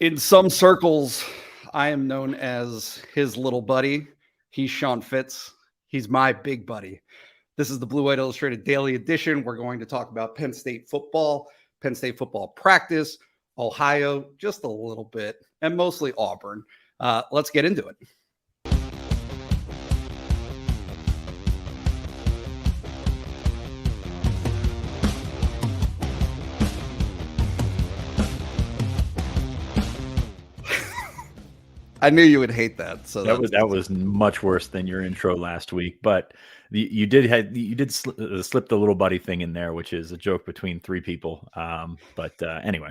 In some circles, I am known as his little buddy. He's Sean Fitz. He's my big buddy. This is the Blue White Illustrated Daily Edition. We're going to talk about Penn State football practice, Ohio, just a little bit, and mostly Auburn. Let's get into it. I knew you would hate that. So that was much worse than your intro last week. But you did slip the little buddy thing in there, which is a joke between three people. Anyway,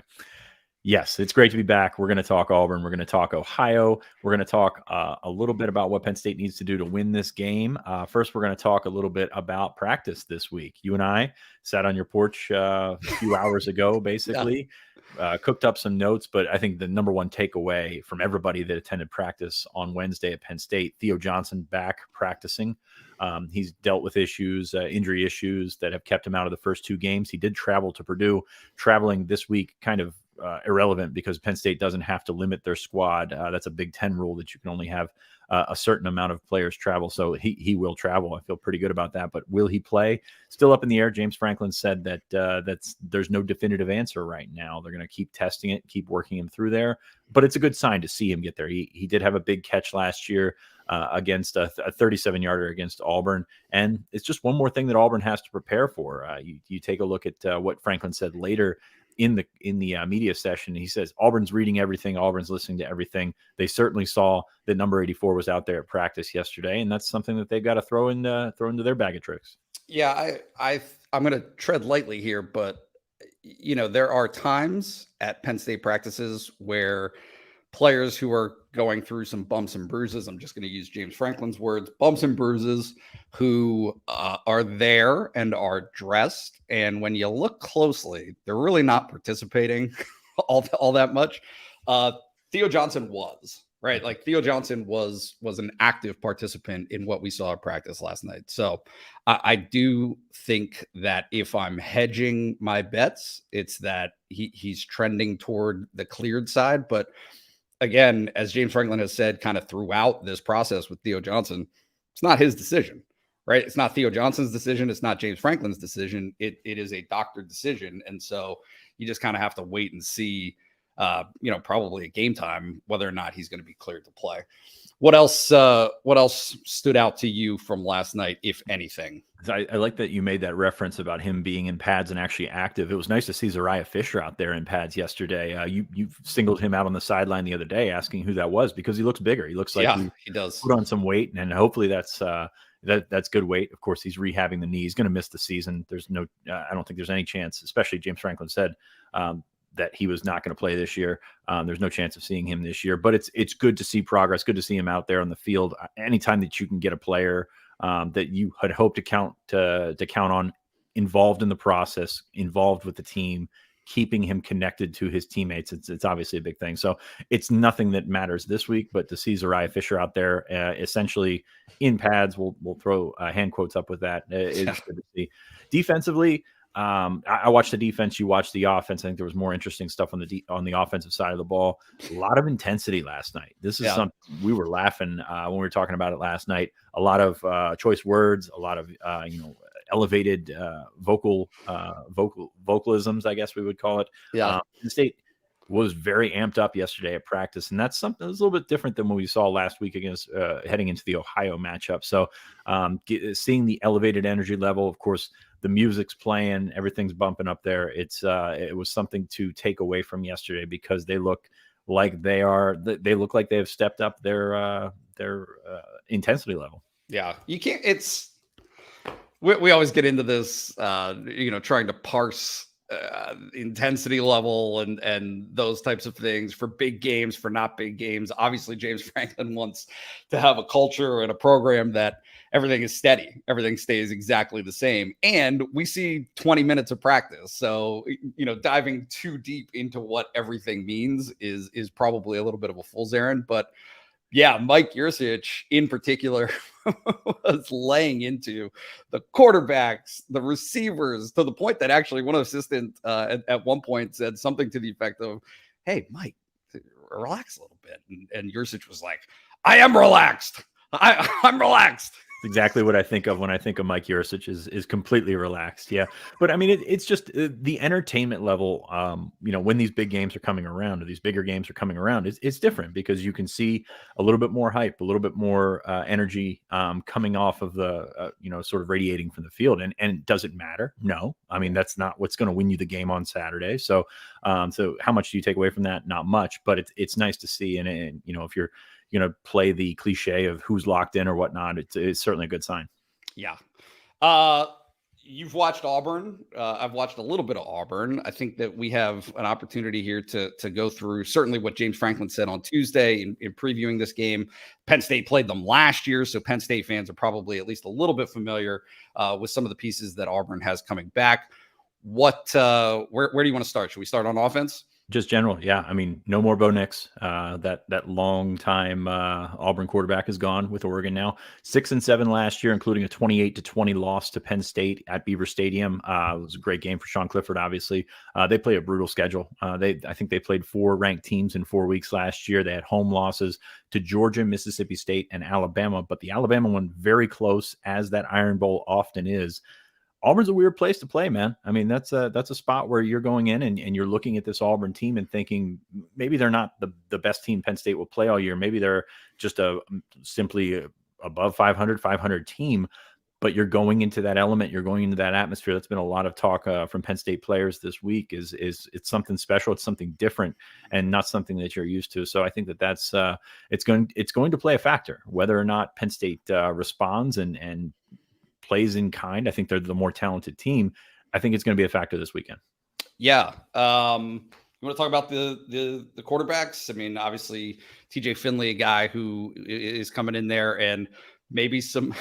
yes, it's great to be back. We're going to talk Auburn. We're going to talk Ohio. We're going to talk a little bit about what Penn State needs to do to win this game. First, we're going to talk a little bit about practice this week. You and I sat on your porch a few hours ago, basically. Yeah. Cooked up some notes, but I think the number one takeaway from everybody that attended practice on Wednesday at Penn State, Theo Johnson back practicing. He's dealt with injury issues that have kept him out of the first two games. He did travel to Purdue. Traveling this week kind of irrelevant because Penn State doesn't have to limit their squad. That's a Big Ten rule that you can only have a certain amount of players travel. So he will travel. I feel pretty good about that. But will he play? Still up in the air. James Franklin said that there's no definitive answer right now. They're going to keep testing it, keep working him through there. But it's a good sign to see him get there. He did have a big catch last year against a 37-yarder against Auburn. And it's just one more thing that Auburn has to prepare for. You take a look at what Franklin said later in the media session. He says Auburn's reading everything. Auburn's listening to everything. They certainly saw that number 84 was out there at practice yesterday, and that's something that they've got to throw into their bag of tricks. Yeah, I'm going to tread lightly here, but there are times at Penn State practices where players who are going through some bumps and bruises, I'm just going to use James Franklin's words, bumps and bruises, who are there and are dressed. And when you look closely, they're really not participating all that much. Theo Johnson was, right? Like Theo Johnson was an active participant in what we saw at practice last night. So I do think that if I'm hedging my bets, it's that he's trending toward the cleared side. But again, as James Franklin has said kind of throughout this process with Theo Johnson, it's not his decision, right? It's not Theo Johnson's decision. It's not James Franklin's decision. It is a doctor decision. And so you just kind of have to wait and see, probably at game time, whether or not he's going to be cleared to play. What else stood out to you from last night, if anything? I like that you made that reference about him being in pads and actually active. It was nice to see Zariah Fisher out there in pads yesterday. You singled him out on the sideline the other day, asking who that was because he looks bigger. He looks like he does put on some weight, and hopefully that's good weight. Of course, he's rehabbing the knee. He's going to miss the season. There's no, I don't think there's any chance. Especially James Franklin said that he was not going to play this year. There's no chance of seeing him this year. But it's good to see progress. Good to see him out there on the field. Anytime that you can get a player that you had hoped to count on, involved in the process, involved with the team, keeping him connected to his teammates, it's obviously a big thing. So it's nothing that matters this week, but to see Zariah Fisher out there, essentially in pads, we'll throw hand quotes up with that. It's good to see. Defensively, I watched the defense. You watched the offense. I think there was more interesting stuff on the offensive side of the ball. A lot of intensity last night. This is something we were laughing when we were talking about it last night. A lot of choice words, a lot of elevated vocalisms, I guess we would call it. Yeah, Penn State was very amped up yesterday at practice, and that's something that's a little bit different than what we saw last week against heading into the Ohio matchup. So seeing the elevated energy level, of course, the music's playing, everything's bumping up there. It was something to take away from yesterday because they look like they have stepped up their intensity level. Yeah, you can't. We always get into this, trying to parse intensity level and those types of things for big games, for not big games. Obviously, James Franklin wants to have a culture and a program that everything is steady. Everything stays exactly the same. And we see 20 minutes of practice. So, diving too deep into what everything means is probably a little bit of a fool's errand. But yeah, Mike Yurcich in particular was laying into the quarterbacks, the receivers, to the point that actually one assistant at one point said something to the effect of, "Hey, Mike, relax a little bit. And Yurcich was like, I am relaxed. I'm relaxed. Exactly what I think of when I think of Mike Yurcich is completely relaxed. Yeah. But I mean, it's just the entertainment level, when these big games are coming around or these bigger games are coming around, it's different because you can see a little bit more hype, a little bit more energy coming off of the, sort of radiating from the field. And does it matter? No. I mean, that's not what's going to win you the game on Saturday. So how much do you take away from that? Not much, but it's nice to see. And if you're play the cliche of who's locked in or whatnot, it's certainly a good sign. Yeah. You've watched Auburn. I've watched a little bit of Auburn. I think that we have an opportunity here to go through certainly what James Franklin said on Tuesday in previewing this game. Penn State played them last year, so Penn State fans are probably at least a little bit familiar with some of the pieces that Auburn has coming back. Where do you want to start? Should we start on offense? Just general, yeah. I mean, no more Bo Nix. That long time Auburn quarterback is gone with Oregon now. 6-7 last year, including a 28-20 loss to Penn State at Beaver Stadium. It was a great game for Sean Clifford. Obviously, they play a brutal schedule. I think they played 4 ranked teams in 4 weeks last year. They had home losses to Georgia, Mississippi State, and Alabama, but the Alabama one very close, as that Iron Bowl often is. Auburn's a weird place to play, man. I mean, that's a spot where you're going in and you're looking at this Auburn team and thinking maybe they're not the best team Penn State will play all year. Maybe they're just simply above 500 team, but you're going into that element. You're going into that atmosphere. That's been a lot of talk from Penn State players this week is it's something special. It's something different and not something that you're used to. So I think that's it's going to play a factor whether or not Penn State responds and plays in kind. I think they're the more talented team. I think it's going to be a factor this weekend. Yeah. You want to talk about the quarterbacks? I mean, obviously TJ Finley, a guy who is coming in there, and maybe some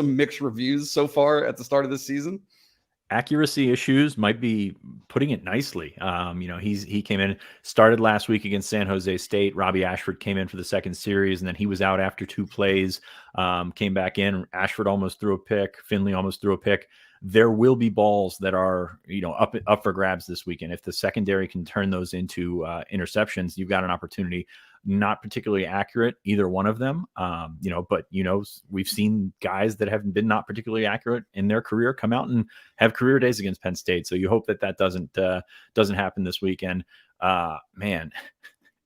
mixed reviews so far at the start of this season. Accuracy issues might be putting it nicely. He came in, started last week against San Jose State. Robbie Ashford came in for the second series, and then he was out after 2 plays, came back in. Ashford almost threw a pick. Finley almost threw a pick. There will be balls that are, up for grabs this weekend. If the secondary can turn those into interceptions, you've got an opportunity. Not particularly accurate, either one of them. But we've seen guys that have been not particularly accurate in their career come out and have career days against Penn State. So you hope that doesn't happen this weekend. Man,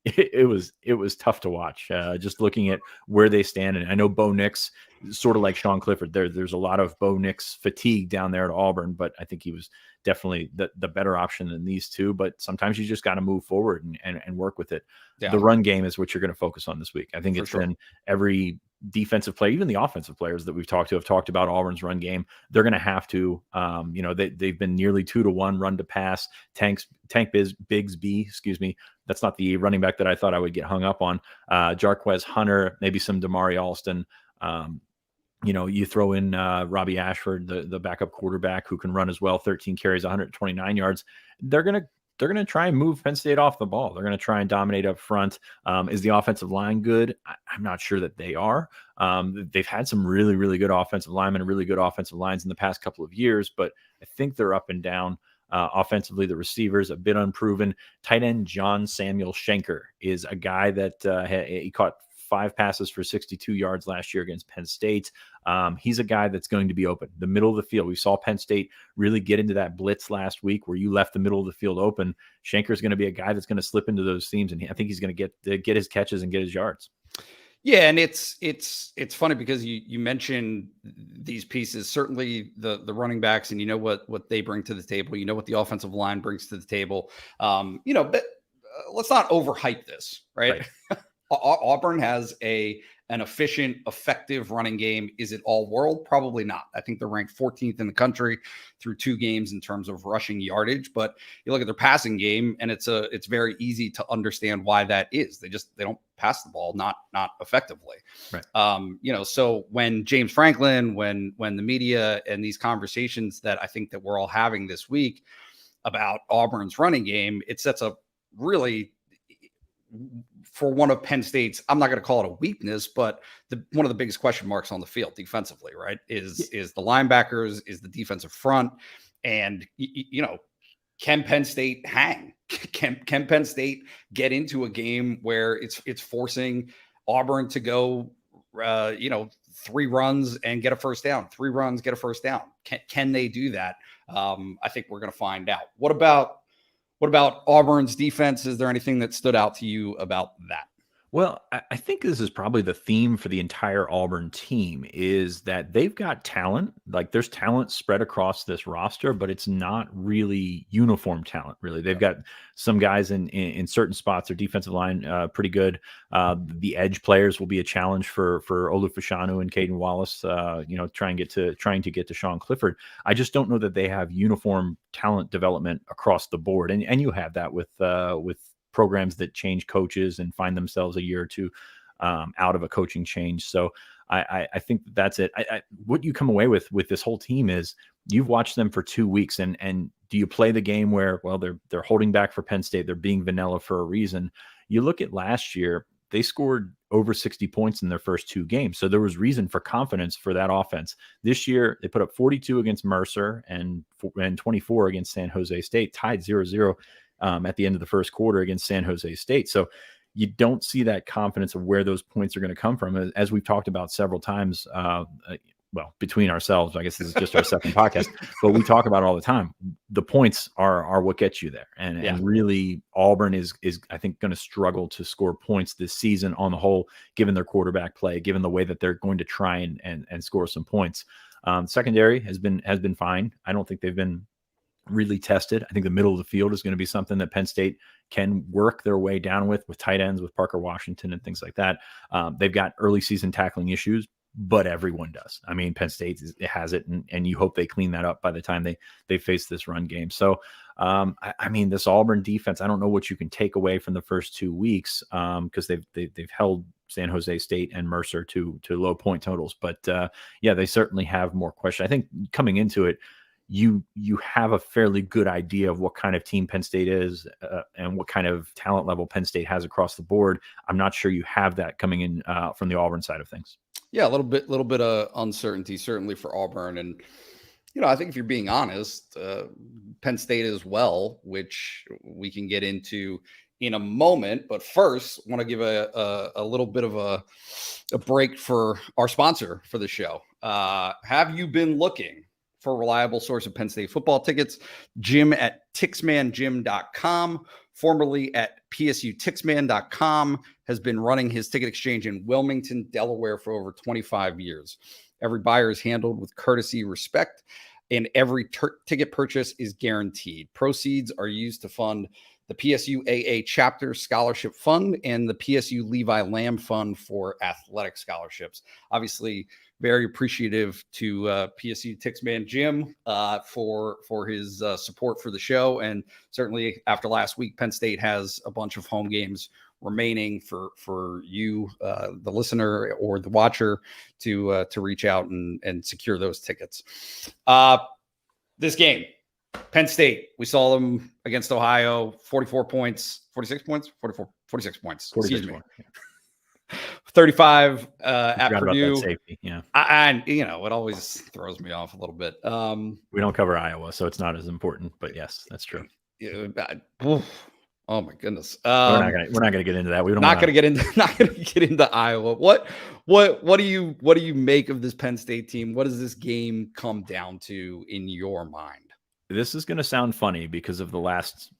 it was tough to watch. Just looking at where they stand, and I know Bo Nix, sort of like Sean Clifford. There's a lot of Bo Nix fatigue down there at Auburn, but I think he was definitely the better option than these two. But sometimes you just got to move forward and work with it. Yeah. The run game is what you're going to focus on this week. I think it's been every defensive player, even the offensive players that we've talked to have talked about Auburn's run game. They're going to have to, they've been nearly 2-1 run to pass. Tank Bigsby, excuse me. That's not the running back that I thought I would get hung up on. Jarquez Hunter, maybe some Damari Alston. You throw in Robbie Ashford, the backup quarterback who can run as well, 13 carries, 129 yards. They're going to try and move Penn State off the ball. They're going to try and dominate up front. Is the offensive line good? I'm not sure that they are. They've had some really, really good offensive linemen and really good offensive lines in the past couple of years, but I think they're up and down. Offensively, the receivers a bit unproven. Tight end John Samuel Schenker is a guy that he caught 5 passes for 62 yards last year against Penn State. He's a guy that's going to be open. The middle of the field. We saw Penn State really get into that blitz last week where you left the middle of the field open. Schenker's going to be a guy that's going to slip into those seams, and I think he's going to get his catches and get his yards. Yeah, and it's funny because you mentioned these pieces, certainly the running backs, and you know what they bring to the table. You know what the offensive line brings to the table. But let's not overhype this, right? Auburn has an efficient, effective running game. Is it all world? Probably not. I think they're ranked 14th in the country through 2 games in terms of rushing yardage. But you look at their passing game, and it's very easy to understand why that is. They don't pass the ball not effectively. Right. So when James Franklin, when the media and these conversations that I think that we're all having this week about Auburn's running game, it sets up really, for one of Penn State's, I'm not going to call it a weakness, but one of the biggest question marks on the field defensively, right, is the linebackers, is the defensive front. And, can Penn State hang? Can Penn State get into a game where it's forcing Auburn to go, 3 runs and get a first down, 3 runs, get a first down? Can they do that? I think we're going to find out. What about Auburn's defense? Is there anything that stood out to you about that? Well, I think this is probably the theme for the entire Auburn team is that they've got talent. Like there's talent spread across this roster, but it's not really uniform talent, really. They've got some guys in certain spots. Their defensive line pretty good. The edge players will be a challenge for Olufashanu and Caden Wallace, trying to get to Sean Clifford. I just don't know that they have uniform talent development across the board. And you have that with programs that change coaches and find themselves a year or two out of a coaching change. So I think that's it. What you come away with this whole team is you've watched them for 2 weeks, and do you play the game where, well, they're holding back for Penn State, they're being vanilla for a reason? You look at last year, they scored over 60 points in their first 2 games. So there was reason for confidence for that offense. This year, they put up 42 against Mercer and 24 against San Jose State, tied 0-0 at the end of the first quarter against San Jose State. So you don't see that confidence of where those points are going to come from. As we've talked about several times, between ourselves, I guess this is just our second podcast, but we talk about it all the time. The points are what gets you there. And really Auburn is I think going to struggle to score points this season on the whole, given their quarterback play, given the way that they're going to try and score some points. Secondary has been fine. I don't think they've been really tested. I think the middle of the field is going to be something that Penn State can work their way down with tight ends, with Parker Washington and things like that. They've got early season tackling issues, but everyone does. I mean, Penn State has it, and you hope they clean that up by the time they face this run game. So, this Auburn defense, I don't know what you can take away from the first 2 weeks because they've held San Jose State and Mercer to low point totals. But they certainly have more questions. I think coming into it, you have a fairly good idea of what kind of team Penn State is and what kind of talent level Penn State has across the board. I'm not sure you have that coming in from the Auburn side of things. Yeah, a little bit of uncertainty, certainly for Auburn. And, I think if you're being honest, Penn State as well, which we can get into in a moment. But first, I want to give a little bit of a break for our sponsor for the show. Have you been looking for a reliable source of Penn State football tickets? Jim at TixmanJim.com, formerly at PSUTixman.com, has been running his ticket exchange in Wilmington, Delaware for over 25 years. Every buyer is handled with courtesy, respect, and every ticket purchase is guaranteed. Proceeds are used to fund the PSU AA Chapter Scholarship Fund and the PSU Levi Lamb Fund for athletic scholarships. Obviously, very appreciative to PSU Tixman Jim for his support for the show. And certainly after last week, Penn State has a bunch of home games remaining for you, the listener or the watcher, to reach out and secure those tickets. This game, Penn State, we saw them against Ohio, 46 points. Excuse me. 35 at Purdue. Safety, yeah. And it always throws me off a little bit. We don't cover Iowa, so it's not as important. But yes, that's true. Oh my goodness. We're not gonna get into that. Not gonna get into Iowa. What do you make of this Penn State team? What does this game come down to in your mind? This is going to sound funny because of the last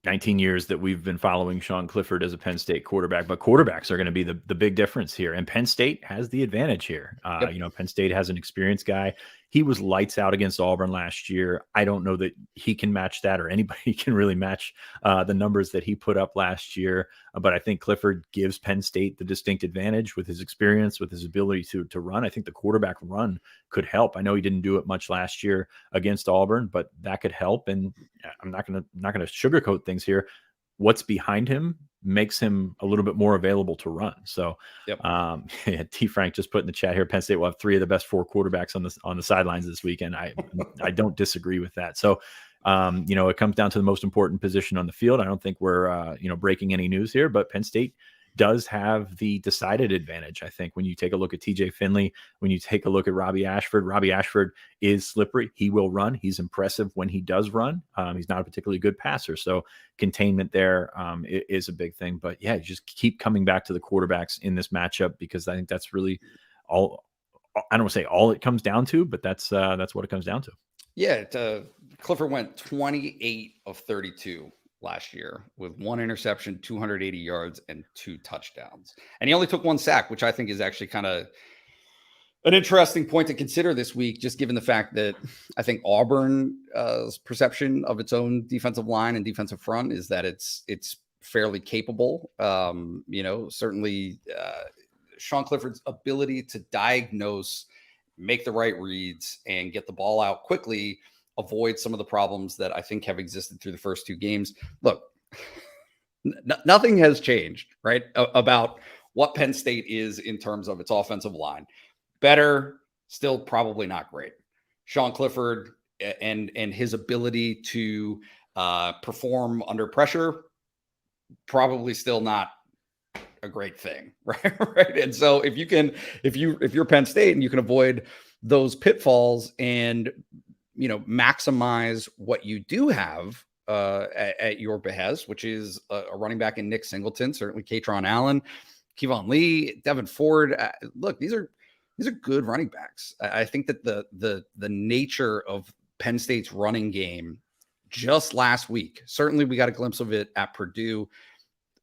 19 years that we've been following Sean Clifford as a Penn State quarterback, but quarterbacks are going to be the big difference here. And Penn State has the advantage here. Penn State has an experienced guy. He was lights out against Auburn last year. I don't know that he can match that, or anybody can really match the numbers that he put up last year. But I think Clifford gives Penn State the distinct advantage with his experience, with his ability to run. I think the quarterback run could help. I know he didn't do it much last year against Auburn, but that could help. And I'm not going to sugarcoat things here. What's behind him makes him a little bit more available to run. So T. Frank just put in the chat here, Penn State will have 3 of the best 4 quarterbacks on the sidelines this weekend. I don't disagree with that. So it comes down to the most important position on the field. I don't think we're breaking any news here, but Penn State does have the decided advantage. I think when you take a look at TJ Finley, when you take a look at Robbie Ashford is slippery. He will run. He's impressive when he does run. He's not a particularly good passer. So containment there is a big thing. But yeah, just keep coming back to the quarterbacks in this matchup, because I think that's really all. I don't want to say all it comes down to, but that's what it comes down to. Yeah, Clifford went 28 of 32 last year with 1 interception, 280 yards, and 2 touchdowns. And he only took 1 sack, which I think is actually kind of an interesting point to consider this week, just given the fact that I think Auburn's perception of its own defensive line and defensive front is that it's fairly capable. Certainly Sean Clifford's ability to diagnose, make the right reads, and get the ball out quickly, avoid some of the problems that I think have existed through the first 2 games. Look, nothing has changed, right, about what Penn State is in terms of its offensive line. Better, still probably not great. Sean Clifford and his ability to perform under pressure, probably still not a great thing, right? Right. And so if you're Penn State and you can avoid those pitfalls and maximize what you do have at your behest, which is a running back in Nick Singleton, certainly Katron Allen, Kevon Lee, Devin Ford. Look, these are good running backs. I think that the nature of Penn State's running game just last week, certainly we got a glimpse of it at Purdue,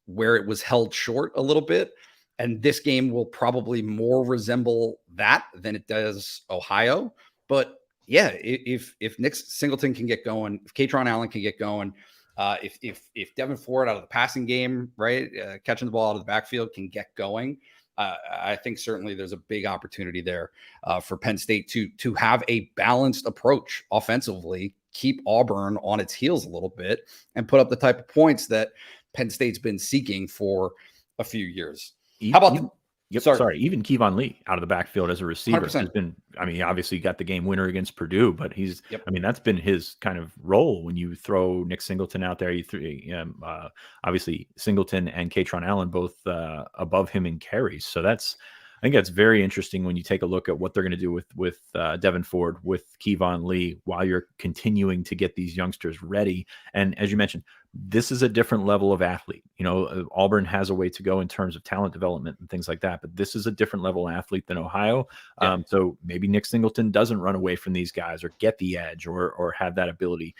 where it was held short a little bit. And this game will probably more resemble that than it does Ohio. But yeah, if Nick Singleton can get going, if Katron Allen can get going, if Devin Ford out of the passing game, right, catching the ball out of the backfield can get going, I think certainly there's a big opportunity there for Penn State to have a balanced approach offensively, keep Auburn on its heels a little bit, and put up the type of points that Penn State's been seeking for a few years. How about even Kevon Lee out of the backfield as a receiver 100%. has been, he obviously got the game winner against Purdue, but that's been his kind of role when you throw Nick Singleton out there. You threw obviously Singleton and Katron Allen both above him in carries. So I think that's very interesting when you take a look at what they're going to do with Devin Ford, with Kevon Lee, while you're continuing to get these youngsters ready. And as you mentioned, this is a different level of athlete. Auburn has a way to go in terms of talent development and things like that, but this is a different level athlete than Ohio. Yeah. So maybe Nick Singleton doesn't run away from these guys or get the edge or have that ability,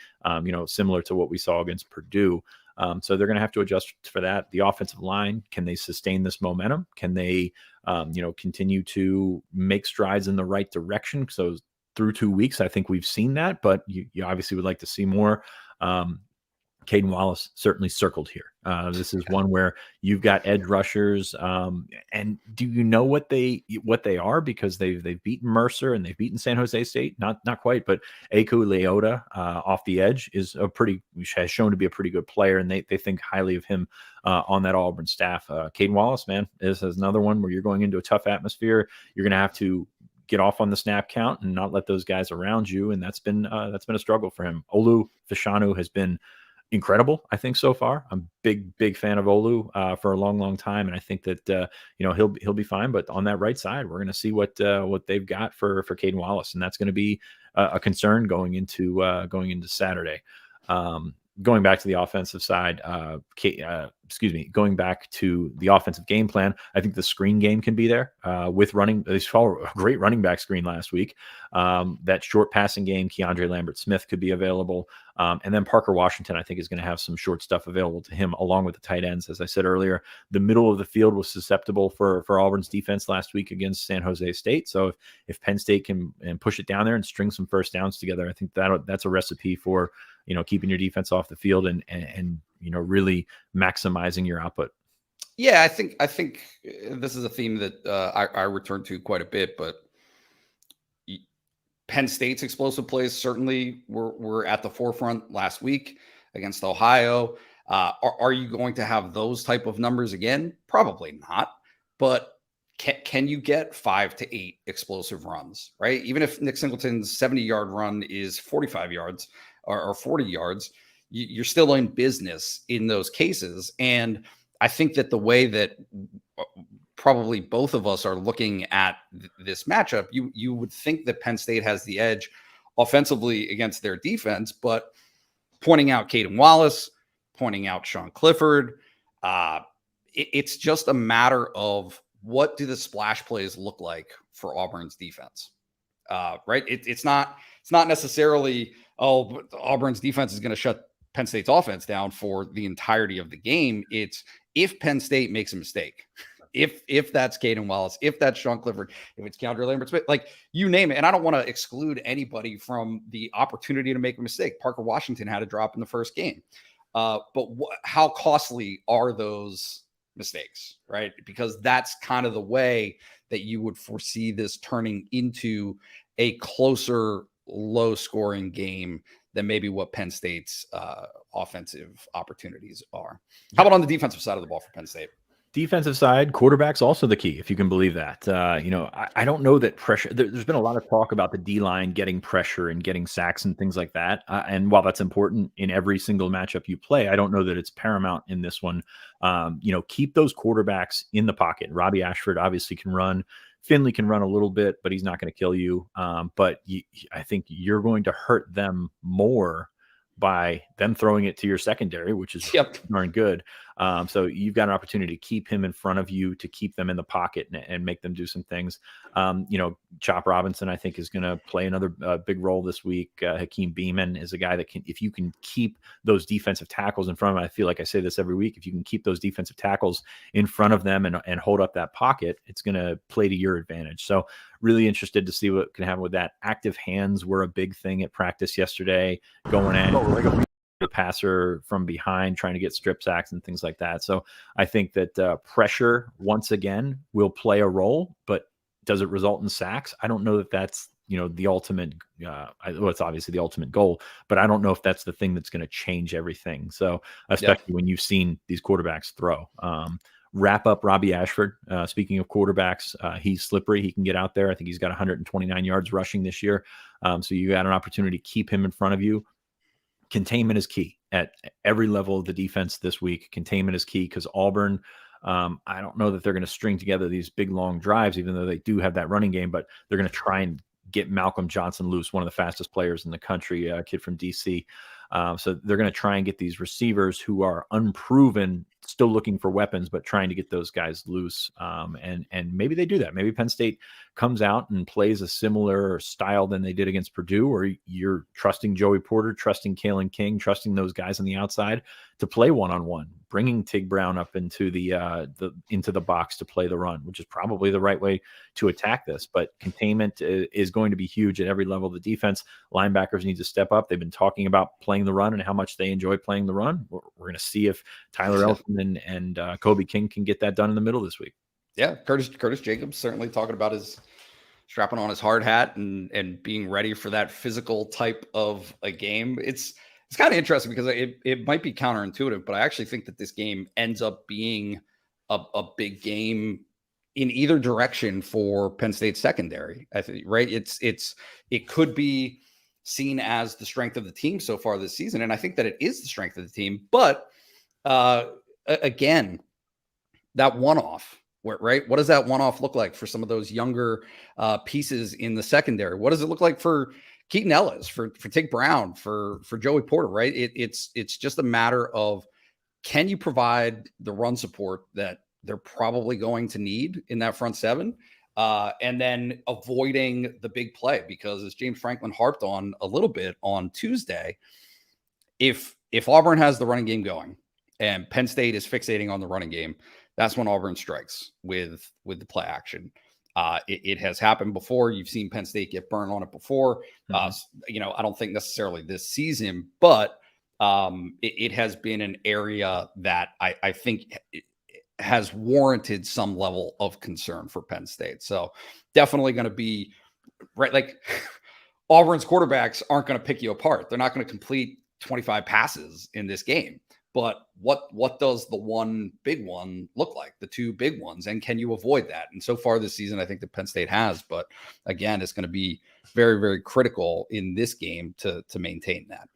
similar to what we saw against Purdue. So they're going to have to adjust for that. The offensive line, can they sustain this momentum? Can they, continue to make strides in the right direction? So through 2 weeks, I think we've seen that, but you obviously would like to see more. Caden Wallace certainly circled here. This is one where you've got edge rushers, and do you know what they are? Because they've beaten Mercer and they've beaten San Jose State, not quite, but Aku Leota off the edge has shown to be a pretty good player, and they think highly of him on that Auburn staff. Caden Wallace, man, is another one where you're going into a tough atmosphere. You're going to have to get off on the snap count and not let those guys around you, and that's been a struggle for him. Olu Fashanu has been incredible, I think, so far. I'm big fan of Olu for a long time, and I think that he'll be fine. But on that right side, we're going to see what they've got for Caden Wallace, and that's going to be a concern going into Saturday. Going back to the offensive side, going back to the offensive game plan, I think the screen game can be there with running. They saw a great running back screen last week. That short passing game, Keandre Lambert-Smith could be available. And then Parker Washington, I think, is going to have some short stuff available to him, along with the tight ends. As I said earlier, the middle of the field was susceptible for Auburn's defense last week against San Jose State. So if Penn State can push it down there and string some first downs together, I think that's a recipe for keeping your defense off the field and really maximizing your output. Yeah, I think this is a theme that I return to quite a bit, but Penn State's explosive plays certainly were at the forefront last week against Ohio. Are you going to have those type of numbers again? Probably not. But can you get 5 to 8 explosive runs, right? Even if Nick Singleton's 70-yard run is 45 yards or 40 yards, you're still in business in those cases. And I think that the way that probably both of us are looking at this matchup, you would think that Penn State has the edge offensively against their defense, but pointing out Caden Wallace, pointing out Sean Clifford, it's just a matter of what do the splash plays look like for Auburn's defense, right? It's not necessarily, oh, Auburn's defense is going to shut Penn State's offense down for the entirety of the game. It's if Penn State makes a mistake, if that's Caden Wallace, if that's Sean Clifford, if it's Keandre Lambert-Smith, like you name it. And I don't want to exclude anybody from the opportunity to make a mistake. Parker Washington had a drop in the first game. But how costly are those mistakes, right? Because that's kind of the way that you would foresee this turning into a closer, low-scoring game than maybe what Penn State's offensive opportunities are. How about on the defensive side of the ball for Penn State? Defensive side, quarterback's also the key, if you can believe that. I don't know that pressure. There's been a lot of talk about the D-line getting pressure and getting sacks and things like that. And while that's important in every single matchup you play, I don't know that it's paramount in this one. Keep those quarterbacks in the pocket. Robbie Ashford obviously can run. Finley can run a little bit, but he's not going to kill you. But I think you're going to hurt them more by them throwing it to your secondary, which is darn good. So you've got an opportunity to keep him in front of you, to keep them in the pocket and make them do some things. Chop Robinson, I think, is going to play another big role this week. Hakeem Beeman is a guy that can, if you can keep those defensive tackles in front of him, I feel like I say this every week, if you can keep those defensive tackles in front of them and hold up that pocket, it's going to play to your advantage. So really interested to see what can happen with that. Active hands were a big thing at practice yesterday, going at the passer from behind, trying to get strip sacks and things like that. So I think that pressure, once again, will play a role, but does it result in sacks? I don't know that that's, the ultimate, it's obviously the ultimate goal, but I don't know if that's the thing that's going to change everything. So especially when you've seen these quarterbacks throw. Wrap up Robbie Ashford. Speaking of quarterbacks, he's slippery. He can get out there. I think he's got 129 yards rushing this year. So you got an opportunity to keep him in front of you. Containment is key at every level of the defense this week. Containment is key because Auburn, I don't know that they're going to string together these big, long drives, even though they do have that running game, but they're going to try and get Malcolm Johnson loose, one of the fastest players in the country, a kid from DC. So they're going to try and get these receivers who are unproven, still looking for weapons, but trying to get those guys loose. And maybe they do that. Maybe Penn State comes out and plays a similar style than they did against Purdue, or you're trusting Joey Porter, trusting Kalen King, trusting those guys on the outside to play one-on-one, bringing Tig Brown up into the box to play the run, which is probably the right way to attack this. But containment is going to be huge at every level of the defense. Linebackers need to step up. They've been talking about playing the run and how much they enjoy playing the run. We're going to see if Tyler Elfman and Kobe King can get that done in the middle this week. Yeah, Curtis Jacobs certainly talking about his strapping on his hard hat and being ready for that physical type of a game. It's kind of interesting because it might be counterintuitive, but I actually think that this game ends up being a big game in either direction for Penn State secondary. I think, right? It could be seen as the strength of the team so far this season, and I think that it is the strength of the team. But again, that one-off. Right? What does that one-off look like for some of those younger pieces in the secondary? What does it look like for Keaton Ellis, for Tig Brown, for Joey Porter? Right? It's just a matter of, can you provide the run support that they're probably going to need in that front seven, and then avoiding the big play, because as James Franklin harped on a little bit on Tuesday, if Auburn has the running game going and Penn State is fixating on the running game, that's when Auburn strikes with the play action. It has happened before. You've seen Penn State get burned on it before. I don't think necessarily this season, but it has been an area that I think has warranted some level of concern for Penn State. So definitely going to be right. Like Auburn's quarterbacks aren't going to pick you apart. They're not going to complete 25 passes in this game. But what does the one big one look like? The two big ones, and can you avoid that? And so far this season, I think that Penn State has. But again, it's going to be very, very critical in this game to maintain that.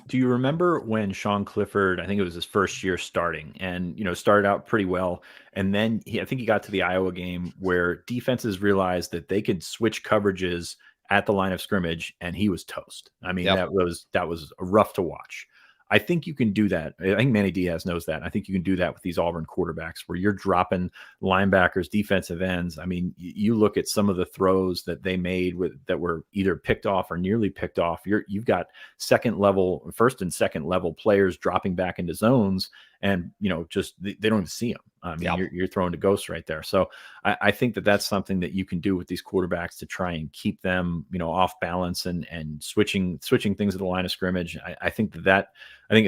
Do you remember when Sean Clifford, I think it was his first year starting, and started out pretty well, and then I think he got to the Iowa game where defenses realized that they could switch coverages at the line of scrimmage, and he was toast. I mean, that was rough to watch. I think you can do that. I think Manny Diaz knows that. I think you can do that with these Auburn quarterbacks where you're dropping linebackers, defensive ends. I mean, you look at some of the throws that they made that were either picked off or nearly picked off. You've got first and second level players dropping back into zones, and just they don't even see them. I mean, you're throwing to ghosts right there. So I think that that's something that you can do with these quarterbacks to try and keep them, off balance and switching things at the line of scrimmage. I think that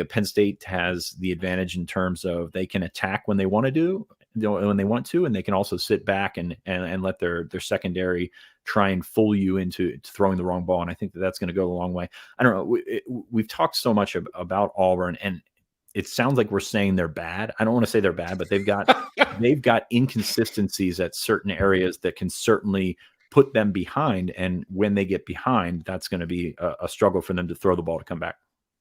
Penn State has the advantage in terms of they can attack when they want to when they want to, and they can also sit back and let their secondary try and fool you into throwing the wrong ball. And I think that that's going to go a long way. I don't know. We've talked so much about Auburn, and it sounds like we're saying they're bad. I don't want to say they're bad, but they've got inconsistencies at certain areas that can certainly put them behind. And when they get behind, that's going to be a struggle for them to throw the ball to come back.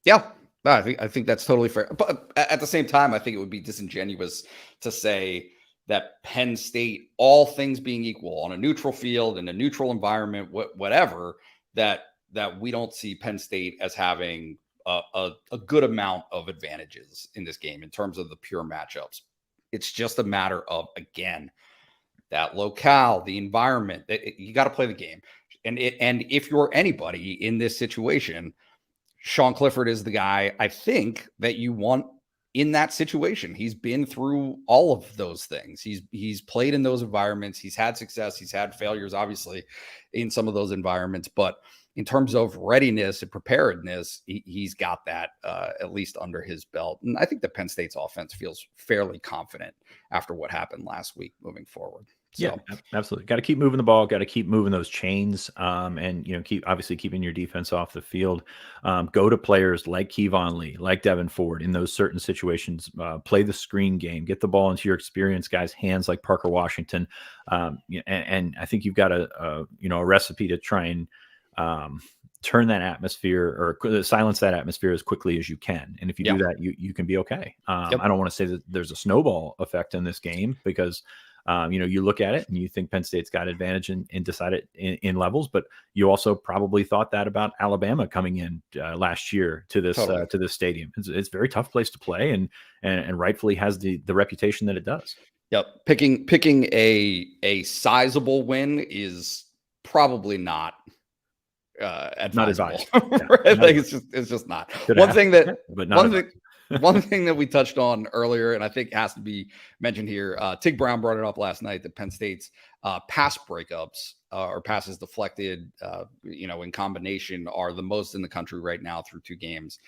Yeah, I think that's totally fair. But at the same time, I think it would be disingenuous to say that Penn State, all things being equal, on a neutral field, in a neutral environment, whatever, that we don't see Penn State as having a good amount of advantages in this game in terms of the pure matchups. It's just a matter of, again, that locale, the environment. You got to play the game. And if you're anybody in this situation, Sean Clifford is the guy I think that you want in that situation. He's been through all of those things. He's played in those environments. He's had success. He's had failures, obviously, in some of those environments. But in terms of readiness and preparedness, he's got that at least under his belt. And I think the Penn State's offense feels fairly confident after what happened last week moving forward. So. Yeah, absolutely. Got to keep moving the ball. Got to keep moving those chains, and keep keeping your defense off the field. Go to players like Kevon Lee, like Devin Ford in those certain situations. Play the screen game. Get the ball into your experienced guys' hands, like Parker Washington. And I think you've got a recipe to try and turn that atmosphere or silence that atmosphere as quickly as you can. And if you do that, you can be okay. I don't want to say that there's a snowball effect in this game because. You look at it and you think Penn State's got advantage and decided in levels, but you also probably thought that about Alabama coming in last year to this stadium. It's a very tough place to play, and rightfully has the reputation that it does. Yep, picking a sizable win is probably not advisable. I think it's just not. One thing that we touched on earlier, and I think has to be mentioned here, Tig Brown brought it up last night, that Penn State's pass breakups or passes deflected, in combination are the most in the country right now through two games.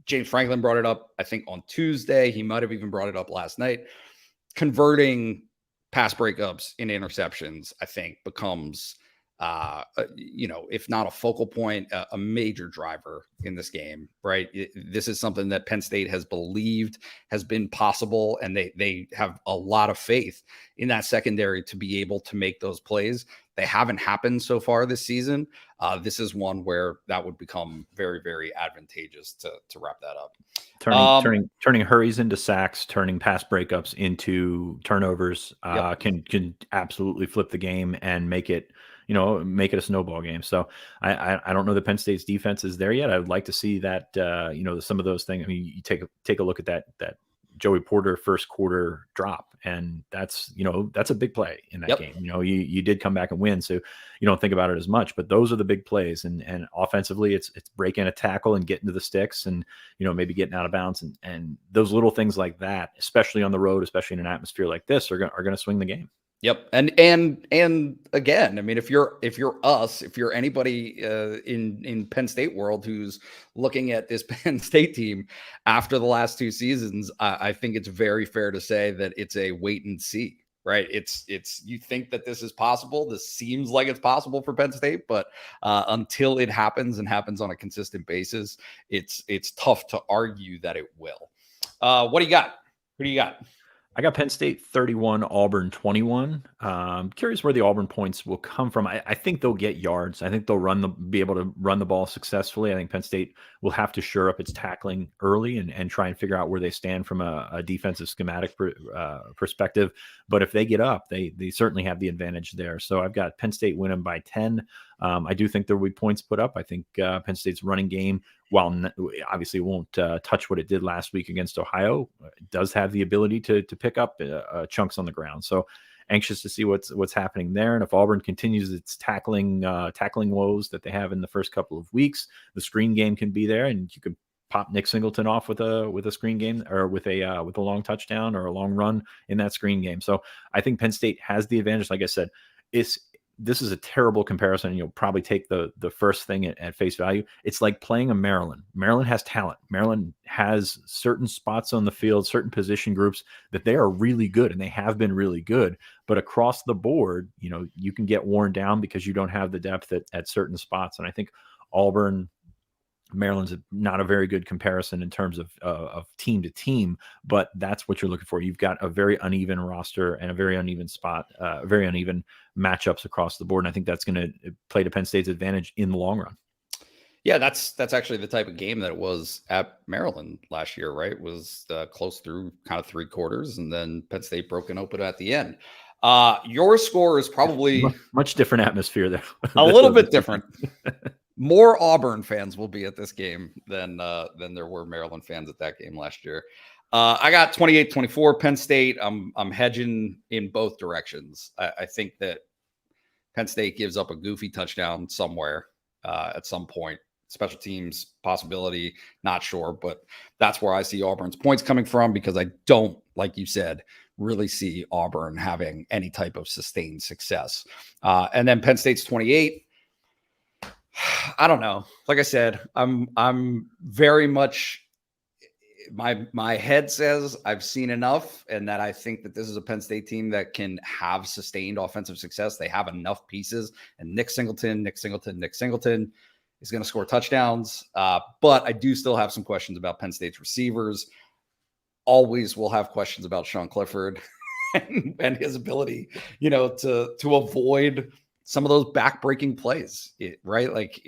James Franklin brought it up, I think, on Tuesday. He might have even brought it up last night. Converting pass breakups into interceptions, I think, becomes if not a focal point, a major driver in this game, right? This is something that Penn State has believed has been possible, and they have a lot of faith in that secondary to be able to make those plays. They haven't happened so far this season. This is one where that would become very, very advantageous to wrap that up. Turning hurries into sacks, turning pass breakups into turnovers can absolutely flip the game and make it a snowball game. So I don't know that Penn State's defense is there yet. I would like to see that, some of those things. I mean, you take a look at that Joey Porter first quarter drop, and that's a big play in that game. You did come back and win, so you don't think about it as much, but those are the big plays. And offensively, it's breaking a tackle and getting to the sticks, and maybe getting out of bounds, and those little things like that, especially on the road, especially in an atmosphere like this, are going to swing the game. Yep. And again, I mean, if you're anybody in Penn State world who's looking at this Penn State team after the last two seasons, I think it's very fair to say that it's a wait and see right? It's you think that this is possible. This seems like it's possible for Penn State, but until it happens and happens on a consistent basis, it's tough to argue that it will. What do you got? Who do you got? I got Penn State 31, Auburn 21. Curious where the Auburn points will come from. I think they'll get yards. I think they'll be able to run the ball successfully. I think Penn State will have to shore up its tackling early and try and figure out where they stand from a defensive schematic perspective. But if they get up, they certainly have the advantage there. So I've got Penn State winning by 10. I do think there will be points put up. I think Penn State's running game, while obviously won't touch what it did last week against Ohio, does have the ability to pick up chunks on the ground. So anxious to see what's happening there. And if Auburn continues its tackling woes that they have in the first couple of weeks, the screen game can be there, and you could pop Nick Singleton off with a screen game or with a long touchdown or a long run in that screen game. So I think Penn State has the advantage. Like I said, this is a terrible comparison, and you'll probably take the first thing at face value. It's like playing a Maryland. Maryland has talent. Maryland has certain spots on the field, certain position groups that they are really good, and they have been really good. But across the board, you can get worn down because you don't have the depth at certain spots. And I think Maryland's not a very good comparison in terms of team to team, but that's what you're looking for. You've got a very uneven roster and a very uneven very uneven matchups across the board. And I think that's going to play to Penn State's advantage in the long run. Yeah, that's actually the type of game that it was at Maryland last year, right? It was close through kind of three quarters, and then Penn State broken open at the end. Your score is probably much different atmosphere there. A little bit different. More Auburn fans will be at this game than there were Maryland fans at that game last year. I got 28-24 Penn State. I'm hedging in both directions. I think that Penn State gives up a goofy touchdown somewhere at some point. Special teams possibility, not sure, but that's where I see Auburn's points coming from, because I don't, like you said, really see Auburn having any type of sustained success. And then Penn State's 28. I don't know. Like I said, I'm very much, my head says I've seen enough, and that I think that this is a Penn State team that can have sustained offensive success. They have enough pieces, and Nick Singleton is going to score touchdowns. But I do still have some questions about Penn State's receivers. Always will have questions about Sean Clifford and his ability, to avoid some of those back-breaking plays, right? Like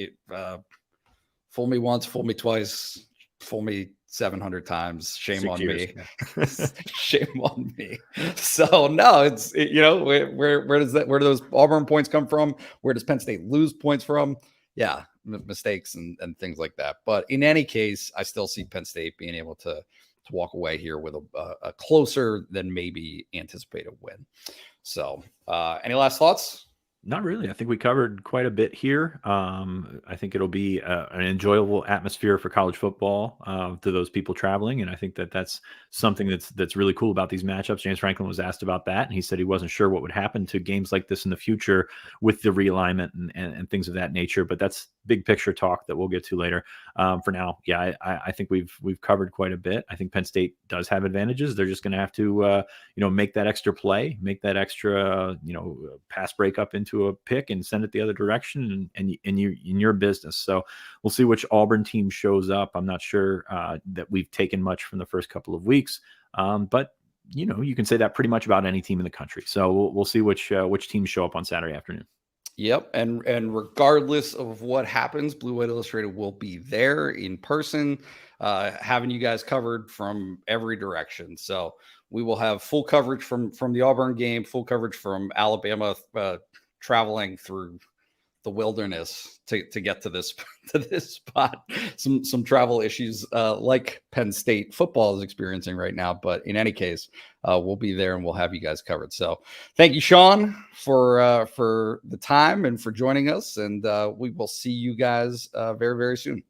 fool me once, fool me twice, fool me 700 times. Shame on me. Shame on me. So no, where do those Auburn points come from? Where does Penn State lose points from? Yeah, mistakes and things like that. But in any case, I still see Penn State being able to walk away here with a closer than maybe anticipated win. So any last thoughts? Not really. I think we covered quite a bit here. I think it'll be an enjoyable atmosphere for college football to those people traveling, and I think that's something that's really cool about these matchups. James Franklin was asked about that, and he said he wasn't sure what would happen to games like this in the future with the realignment and things of that nature. But that's big picture talk that we'll get to later. For now, yeah, I think we've covered quite a bit. I think Penn State does have advantages. They're just going to have to make that extra play, make that extra pass break up into a pick and send it the other direction, and you're in your business. So we'll see which Auburn team shows up. I'm not sure that we've taken much from the first couple of weeks, but you can say that pretty much about any team in the country. So we'll see which teams show up on Saturday afternoon. Yep. And regardless of what happens, Blue White Illustrated will be there in person, having you guys covered from every direction. So we will have full coverage from the Auburn game, full coverage from Alabama, traveling through the wilderness to get to this spot. Some travel issues like Penn State football is experiencing right now, but in any case, we'll be there and we'll have you guys covered. So thank you, Sean, for the time and for joining us, and we will see you guys very, very soon.